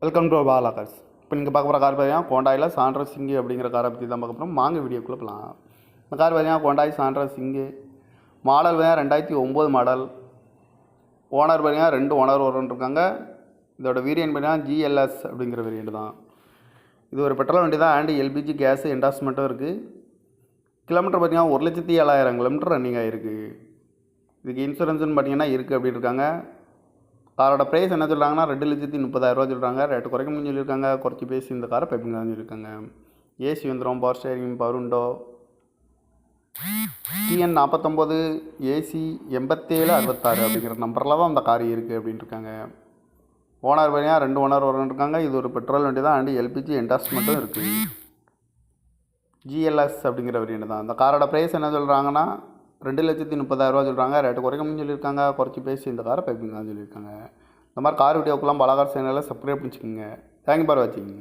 Welcome to Bala cars. இப்போ நீங்கள் பார்க்க போகிற கார் பார்த்தீங்கன்னா ஹோண்டாயில் சாண்ட்ரோ சிங்கு அப்படிங்கிற காரை பற்றி தான் பார்க்க போகிறோம். வாங்க வீடியோக்குள்ளே போகலாம். இந்த கார் பார்த்தீங்கன்னா ஹோண்டாய் சாண்ட்ரோ சிங்கு மாடல் பார்த்தீங்கன்னா 2009 மாடல். ஓனர் பார்த்தீங்கன்னா 2 ஓனர் இருக்காங்க. இதோட வேரியன்ட் பார்த்தீங்கன்னா ஜிஎல்எஸ் அப்படிங்கிற வேரியன்ட் தான். இது ஒரு பெட்ரோல் வண்டி தான். அண்ட் எல்பிஜி கேஸ் என்டாஸ்மெண்ட்டும் இருக்குது. கிலோமீட்டர் பார்த்தீங்கன்னா 1,07,000 கிலோமீட்டர் ரன்னிங் ஆகிருக்கு. இதுக்கு இன்சூரன்ஸ்னு பார்த்தீங்கன்னா இருக்குது அப்படின்னு இருக்காங்க. காரோட ப்ரைஸ் என்ன சொல்கிறாங்கன்னா 2,30,000 சொல்கிறாங்க. ரேட்டு குறைக்க முடியும்னு சொல்லியிருக்காங்க. குறைச்சி பேசி இந்த காரை பைப்பிங் தான் சொல்லியிருக்காங்க. ஏசி வந்துடும், power steering, power window, TN 49 AC 8766 அப்படிங்கிற நம்பரில் தான் அந்த கார் இருக்குது அப்படின்ட்டு இருக்காங்க. ஓனர் பார்த்தீங்கன்னா 2 ஓனர் இருக்காங்க. இது ஒரு பெட்ரோல் வண்டி தான். அண்ட் எல்பிஜி என்டாஸ்மெண்ட்டும் இருக்குது. ஜிஎல்எஸ் அப்படிங்கிற வேரியன்ட் தான். இந்த காரோட ப்ரைஸ் என்ன சொல்கிறாங்கன்னா 2,30,000 சொல்கிறாங்க. ரேட்டு குறைக்க முடியும்னு சொல்லியிருக்காங்க. குறைச்சி பேசி இந்த காரை பைப்பிங் தான் சொல்லியிருக்காங்க. இந்த மாதிரி கார் வீடியோக்கெல்லாம் பல கார் சேனலில் சப்ஸ்கிரைப் பண்ணிச்சுக்கோங்க. தேங்க்யூ ஃபார் வாட்சிங்.